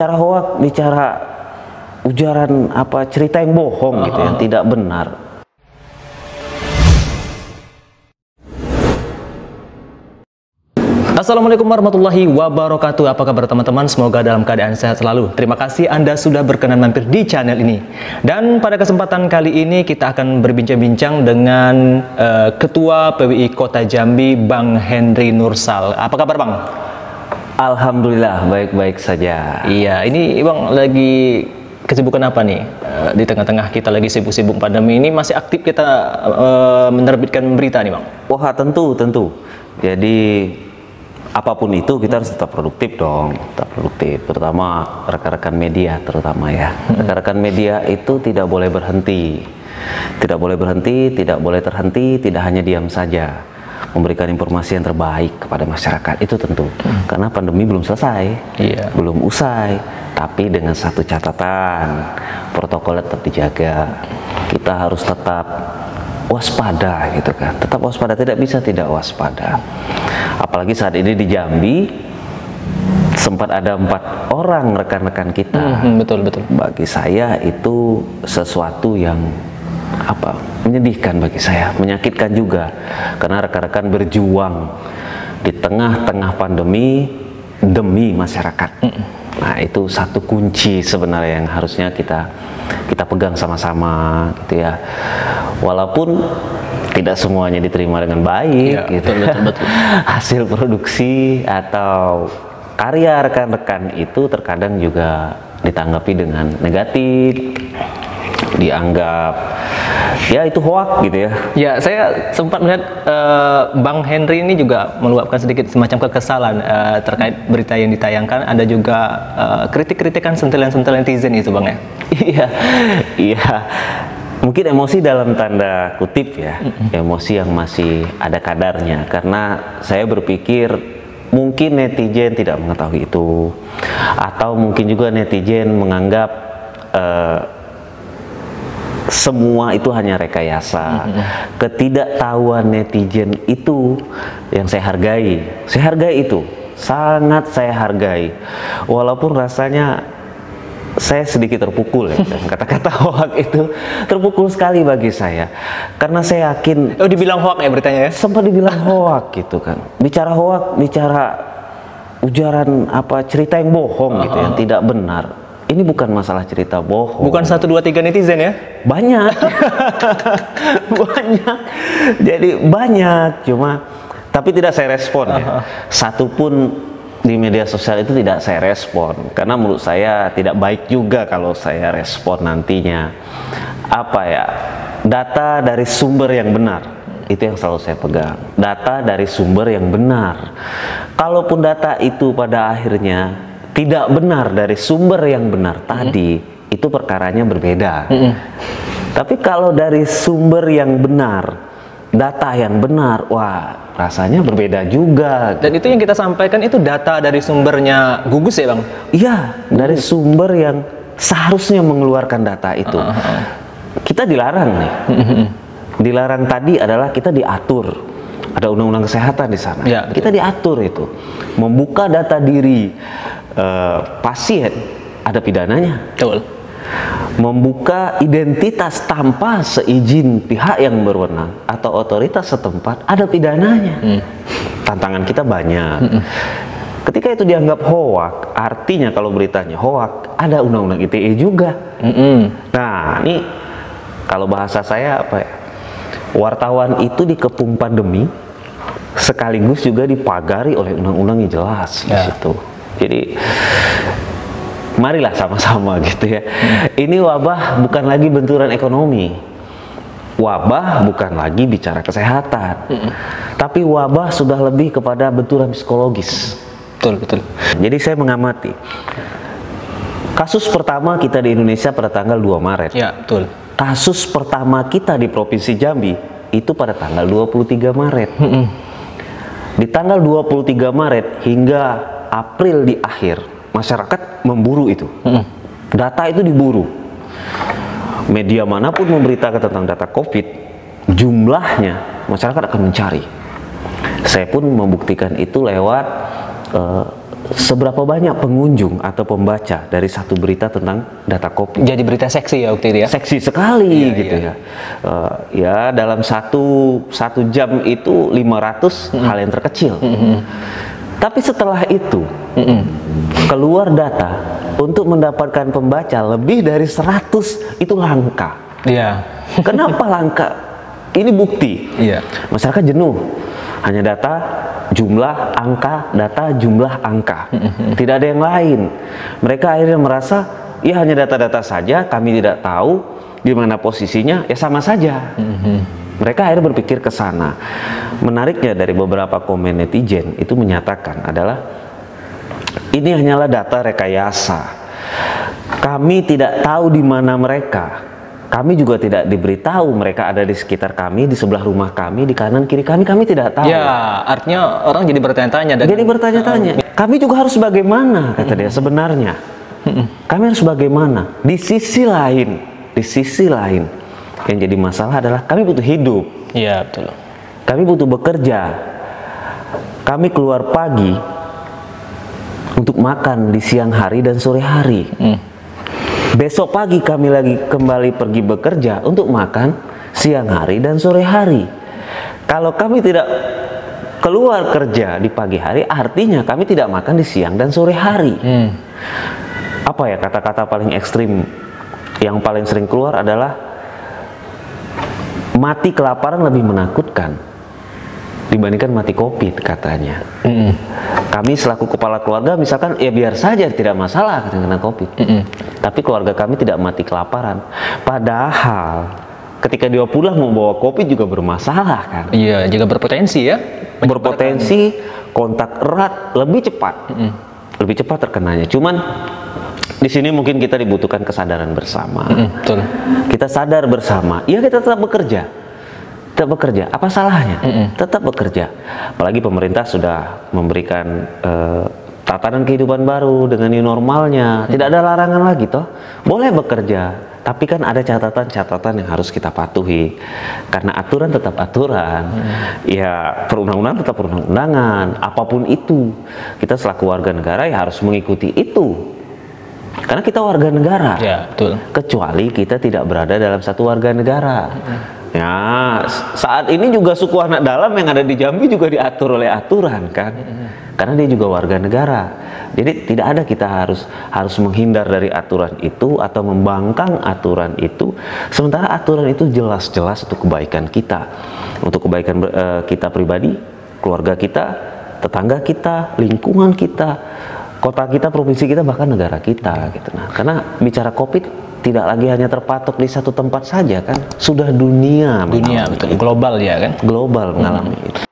Bicara hoak, bicara ujaran cerita yang bohong gitu, yang tidak benar. Assalamualaikum warahmatullahi wabarakatuh. Apa kabar teman-teman? Semoga dalam keadaan sehat selalu. Terima kasih Anda sudah berkenan mampir di channel ini. Dan pada kesempatan kali ini kita akan berbincang-bincang dengan Ketua PWI Kota Jambi, Bang Henry Nursal. Apa kabar Bang? Alhamdulillah baik-baik saja. Iya, ini Bang lagi kesibukan apa nih? Di tengah-tengah kita lagi sibuk-sibuk pandemi ini, masih aktif kita menerbitkan berita nih Bang? Wah, tentu. Jadi apapun itu kita harus tetap produktif dong, tetap produktif. Terutama rekan-rekan media, terutama ya. Rekan-rekan media itu tidak boleh berhenti, tidak boleh terhenti, tidak hanya diam saja. Memberikan informasi yang terbaik kepada masyarakat itu tentu. Karena pandemi belum selesai, belum usai. Tapi dengan satu catatan, protokol tetap dijaga. Kita harus tetap waspada gitu kan, tetap waspada, tidak bisa tidak waspada. Apalagi saat ini di Jambi sempat ada 4 orang rekan-rekan kita. Betul. Bagi saya itu sesuatu yang menyedihkan bagi saya, menyakitkan juga, karena rekan-rekan berjuang di tengah-tengah pandemi demi masyarakat. Nah, itu satu kunci sebenarnya yang harusnya kita pegang sama-sama gitu ya. Walaupun tidak semuanya diterima dengan baik, gitu. Betul. Hasil produksi atau karya rekan-rekan itu terkadang juga ditanggapi dengan negatif, dianggap ya itu hoak gitu ya. Ya, saya sempat melihat Bang Henry ini juga meluapkan sedikit semacam kekesalan terkait berita yang ditayangkan. Ada juga kritik-kritikan sentilan-sentilan netizen itu Bang ya. Iya. Mungkin emosi dalam tanda kutip ya, emosi yang masih ada kadarnya. Karena saya berpikir mungkin netizen tidak mengetahui itu, atau mungkin juga netizen menganggap semua itu hanya rekayasa. Ketidaktahuan netizen itu yang saya hargai. Saya hargai itu, sangat saya hargai. Walaupun rasanya saya sedikit terpukul ya, kata-kata hoak itu terpukul sekali bagi saya, karena saya yakin dibilang hoak ya beritanya ya, sempat dibilang hoak gitu kan. Bicara hoak, bicara ujaran cerita yang bohong gitu, yang tidak benar. Ini bukan masalah cerita bohong, bukan 1, 2, 3 netizen ya, banyak. Banyak, jadi banyak, tapi tidak saya respon ya. Satu pun di media sosial itu tidak saya respon, karena menurut saya tidak baik juga kalau saya respon nantinya. Data dari sumber yang benar, itu yang selalu saya pegang. Data dari sumber yang benar. Kalaupun data itu pada akhirnya tidak benar dari sumber yang benar tadi, itu perkaranya berbeda. Tapi kalau dari sumber yang benar, data yang benar, wah rasanya berbeda juga. Dan itu yang kita sampaikan itu data dari sumbernya gugus ya Bang? Iya, dari sumber yang seharusnya mengeluarkan data itu. Kita dilarang nih. Dilarang tadi adalah kita diatur. Ada undang-undang kesehatan di sana. Ya, kita diatur itu. Membuka data diri pasien ada pidananya. Betul. Membuka identitas tanpa seizin pihak yang berwenang atau otoritas setempat ada pidananya. Tantangan kita banyak. Ketika itu dianggap hoak, artinya kalau beritanya hoak, ada undang-undang ITE juga. Nah, ini kalau bahasa saya wartawan itu dikepung pandemi, sekaligus juga dipagari oleh undang-undang yang jelas di situ. Jadi marilah sama-sama gitu ya. Ini wabah bukan lagi benturan ekonomi. Wabah bukan lagi bicara kesehatan. Tapi wabah sudah lebih kepada benturan psikologis. Betul. Jadi saya mengamati. Kasus pertama kita di Indonesia pada tanggal 2 Maret. Ya, betul. Kasus pertama kita di Provinsi Jambi itu pada tanggal 23 Maret. Di tanggal 23 Maret hingga April di akhir, masyarakat memburu itu. Data itu diburu. Media manapun memberitakan tentang data COVID, jumlahnya masyarakat akan mencari. Saya pun membuktikan itu lewat seberapa banyak pengunjung atau pembaca dari satu berita tentang data COVID. Jadi berita seksi ya waktu itu ya? Seksi sekali gitu ya. Ya dalam satu jam itu 500 hal yang terkecil. Tapi setelah itu keluar data untuk mendapatkan pembaca lebih dari 100 itu langka. Iya. Kenapa langka? Ini bukti. Iya. Masyarakat jenuh. Hanya data, jumlah, angka, data, jumlah, angka. Tidak ada yang lain. Mereka akhirnya merasa, ya hanya data-data saja, kami tidak tahu di mana posisinya, ya sama saja. Mereka akhirnya berpikir ke sana. Menariknya dari beberapa komen netizen itu menyatakan adalah, ini hanyalah data rekayasa. Kami tidak tahu di mana mereka. Kami juga tidak diberitahu mereka ada di sekitar kami, di sebelah rumah kami, di kanan kiri kami tidak tahu. Ya, artinya orang jadi bertanya-tanya. Jadi bertanya-tanya. Kami juga harus bagaimana, kata dia sebenarnya. Kami harus bagaimana? Di sisi lain, yang jadi masalah adalah kami butuh hidup. Iya, betul. Kami butuh bekerja. Kami keluar pagi untuk makan di siang hari dan sore hari. Besok pagi kami lagi kembali pergi bekerja untuk makan siang hari dan sore hari. Kalau kami tidak keluar kerja di pagi hari, artinya kami tidak makan di siang dan sore hari. Apa ya kata-kata paling ekstrim yang paling sering keluar adalah mati kelaparan lebih menakutkan dibandingkan mati COVID katanya. Kami selaku kepala keluarga misalkan ya biar saja tidak masalah kena COVID. Tapi keluarga kami tidak mati kelaparan. Padahal ketika dia pulang membawa COVID juga bermasalah kan. Iya, juga berpotensi ya. Berpotensi kontak erat lebih cepat. Lebih cepat terkenanya. Cuman di sini mungkin kita dibutuhkan kesadaran bersama. Betul. Kita sadar bersama. Ya kita tetap bekerja. Tetap bekerja, apa salahnya? Tetap bekerja. Apalagi pemerintah sudah memberikan tatanan kehidupan baru dengan new normalnya. Tidak ada larangan lagi toh. Boleh bekerja, tapi kan ada catatan-catatan yang harus kita patuhi. Karena aturan tetap aturan. Ya, perundang-undangan tetap perundang-undangan. Apapun itu, kita selaku warga negara ya harus mengikuti itu. Karena kita warga negara. Ya, betul. Kecuali kita tidak berada dalam satu warga negara. Ya, saat ini juga suku anak dalam yang ada di Jambi juga diatur oleh aturan kan, karena dia juga warga negara. Jadi tidak ada kita harus menghindar dari aturan itu atau membangkang aturan itu, sementara aturan itu jelas-jelas untuk kebaikan kita, untuk kebaikan kita pribadi, keluarga kita, tetangga kita, lingkungan kita, kota kita, provinsi kita, bahkan negara kita gitu. Nah, karena bicara COVID tidak lagi hanya terpatok di satu tempat saja kan, sudah dunia betul, global ya kan, global mengalami itu.